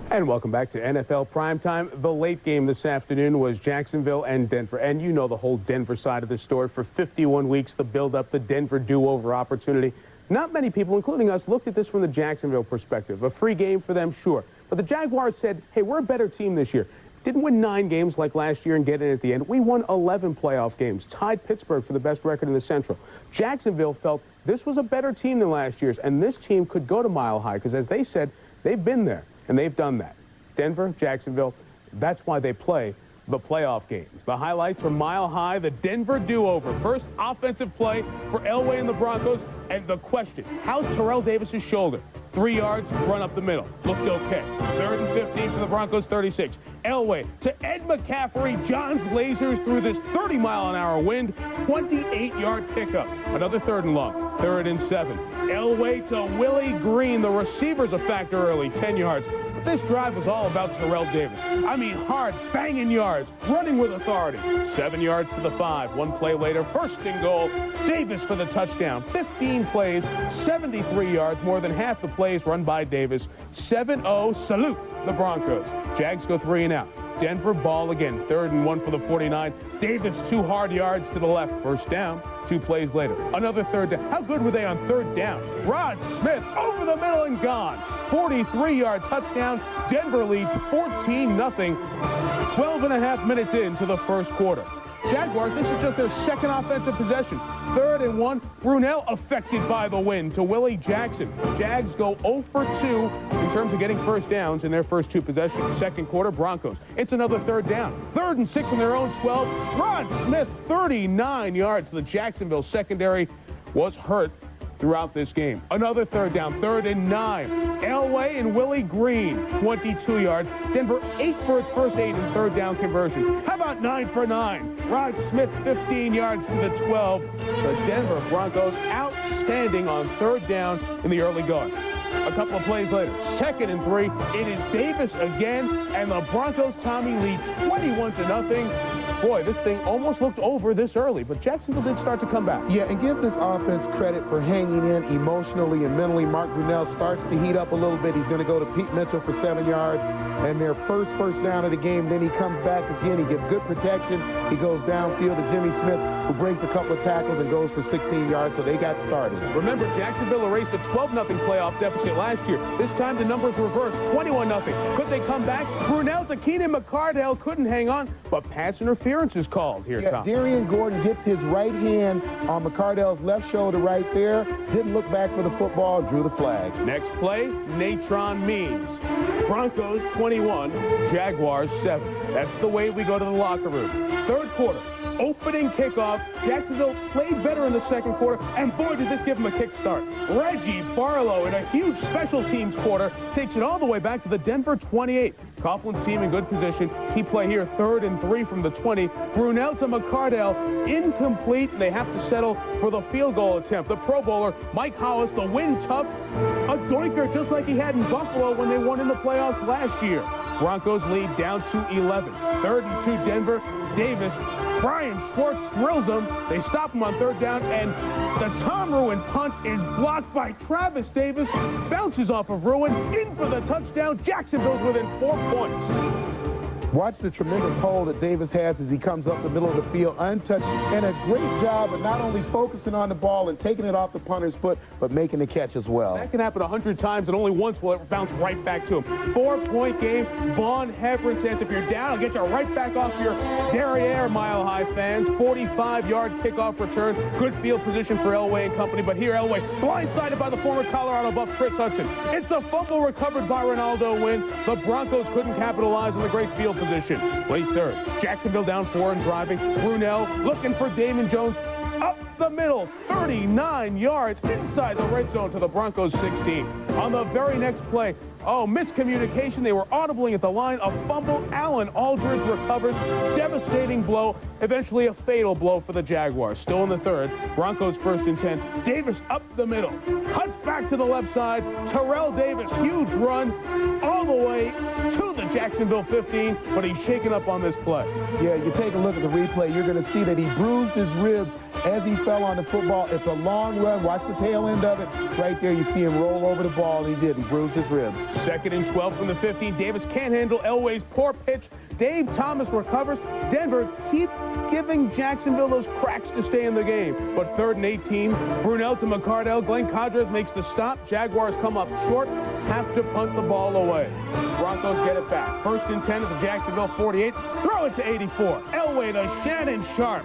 And welcome back to NFL Primetime. The late game this afternoon was Jacksonville and Denver. And you know the whole Denver side of the story. For 51 weeks, the build-up, the Denver do-over opportunity. Not many people, including us, looked at this from the Jacksonville perspective. A free game for them, sure. But the Jaguars said, hey, we're a better team this year. Didn't win 9 games like last year and get in at the end. We won 11 playoff games, tied Pittsburgh for the best record in the Central. Jacksonville felt this was a better team than last year's, and this team could go to Mile High because, as they said, they've been there. And they've done that. Denver, Jacksonville, that's why they play the playoff games. The highlights from Mile High, the Denver do-over. First offensive play for Elway and the Broncos. And the question, how's Terrell Davis's shoulder? 3 yards, run up the middle. Looked okay. 3rd and 15 for the Broncos, 36. Elway to Ed McCaffrey. John's lasers through this 30-mile-an-hour wind. 28-yard pickup. Another 3rd and long. 3rd and 7. Elway to Willie Green. The receiver's a factor early. 10 yards. But this drive was all about Terrell Davis. I mean, hard, banging yards. Running with authority. 7 yards to the 5. 1 play later. 1st and goal. Davis for the touchdown. 15 plays. 73 yards. More than half the plays run by Davis. 7-0. Salute the Broncos. Jags go 3 and out. Denver ball again. 3rd and 1 for the 49. Davis 2 hard yards to the left. 1st down. 2 plays later. Another 3rd down. How good were they on 3rd down? Rod Smith over the middle and gone. 43-yard touchdown. Denver leads 14-0. 12 and a half minutes into the 1st quarter. Jaguars, this is just their 2nd offensive possession. 3rd and 1. Brunell affected by the wind to Willie Jackson. Jags go 0 for 2 in terms of getting 1st downs in their first 2 possessions. 2nd quarter, Broncos. It's another 3rd down. 3rd and 6 on their own 12. Rod Smith, 39 yards. The Jacksonville secondary was hurt throughout this game. Another 3rd down. 3rd and 9. Elway and Willie Green, 22 yards. Denver 8 for its first 8 in 3rd down conversion. How about 9 for 9? Rod Smith, 15 yards to the 12. The Denver Broncos outstanding on 3rd down in the early going. A couple of plays later, 2nd and 3. It is Davis again, and the Broncos, Tommy, lead 21-0. Boy, this thing almost looked over this early, but Jacksonville did start to come back. Yeah, and give this offense credit for hanging in emotionally and mentally. Mark Brunell starts to heat up a little bit. He's going to go to Pete Mitchell for 7 yards, and their first down of the game. Then he comes back again. He gets good protection. He goes downfield to Jimmy Smith, who breaks a couple of tackles and goes for 16 yards, so they got started. Remember, Jacksonville erased a 12-0 playoff deficit last year. This time the numbers reversed, 21-0. Could they come back? Brunell to Keenan McCardell couldn't hang on, but pass interference is called here, yeah, Tom. Darian Gordon gets his right hand on McCardell's left shoulder right there. Didn't look back for the football, drew the flag. Next play, Natron Means. Broncos 21, Jaguars 7. That's the way we go to the locker room. 3rd quarter, opening kickoff. Jacksonville played better in the 2nd quarter, and boy, did this give them a kick start. Reggie Barlow in a huge special teams quarter takes it all the way back to the Denver 28. Coughlin's team in good position. Key play here, 3rd and 3 from the 20. Brunell to McCardell, incomplete, and they have to settle for the field goal attempt. The Pro Bowler, Mike Hollis, the wind tough, a doinker just like he had in Buffalo when they won in the playoffs last year. Broncos lead down to 11. 3rd and 2 Denver. Davis, Brian Schwartz drills them. They stop him on 3rd down, and the Tom Ruin punt is blocked by Travis Davis. Bounces off of Ruin, in for the touchdown. Jacksonville's within 4 points. Watch the tremendous hold that Davis has as he comes up the middle of the field untouched, and a great job of not only focusing on the ball and taking it off the punter's foot, but making the catch as well. That can happen 100 times, and only once will it bounce right back to him. 4-point game. Vaughn Hebron says, if you're down, I'll get you right back off your derriere, Mile High fans. 45-yard kickoff return. Good field position for Elway and company, but here Elway blindsided by the former Colorado Buff Chris Hudson. It's a fumble recovered by Ronaldo Wynn. The Broncos couldn't capitalize on the great field position. Late 3rd. Jacksonville down 4 and driving. Brunell looking for Damon Jones. Up the middle. 39 yards inside the red zone to the Broncos 16. On the very next play, miscommunication. They were audibly at the line. A fumble. Allen Aldridge recovers. Devastating blow. Eventually a fatal blow for the Jaguars. Still in the 3rd. Broncos 1st and 10. Davis up the middle. Cuts back to the left side. Terrell Davis, huge run all the way to the Jacksonville 15, but he's shaken up on this play. Yeah, you take a look at the replay, you're going to see that he bruised his ribs as he fell on the football. It's a long run. Watch the tail end of it. Right there, you see him roll over the ball, and he did. He bruised his ribs. 2nd and 12 from the 15. Davis can't handle Elway's poor pitch. Dave Thomas recovers. Denver keep giving Jacksonville those cracks to stay in the game. But 3rd and 18, Brunell to McCardell. Glenn Cadres makes the stop. Jaguars come up short, have to punt the ball away. Broncos get it back. 1st and 10 at the Jacksonville 48. Throw it to 84. Elway to Shannon Sharp.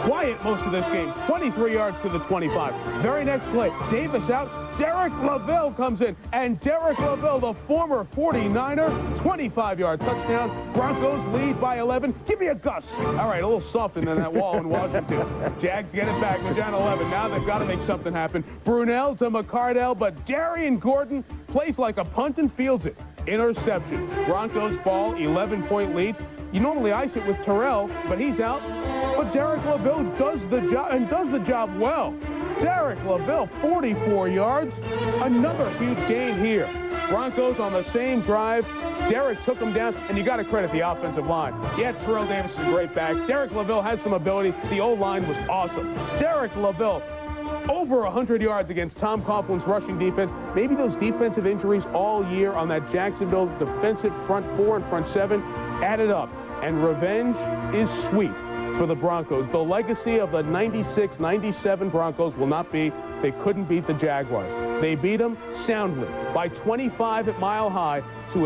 Quiet most of this game. 23 yards to the 25. Very next play, Davis out. Derek LaVille comes in. And Derek LaVille, the former 49er, 25-yard touchdown. Broncos lead by 11. Give me a Gus. All right, a little softer than that wall in Washington. Jags get it back. They're down 11. Now they've got to make something happen. Brunell to McCardell, but Darian Gordon plays like a punt and fields it. Interception. Broncos ball, 11-point lead. You normally ice it with Terrell, but he's out. But Derek LaVille does the job, and does the job well. Derek LaVille, 44 yards. Another huge gain here. Broncos on the same drive. Derek took him down, and you got to credit the offensive line. Yeah, Terrell Davis is a great back. Derek LaVille has some ability. The O-line was awesome. Derek LaVille, over 100 yards against Tom Coughlin's rushing defense. Maybe those defensive injuries all year on that Jacksonville defensive front 4 and front 7 added up. And revenge is sweet for the Broncos. The legacy of the 96-97 Broncos will not be they couldn't beat the Jaguars. They beat them soundly by 25 at Mile High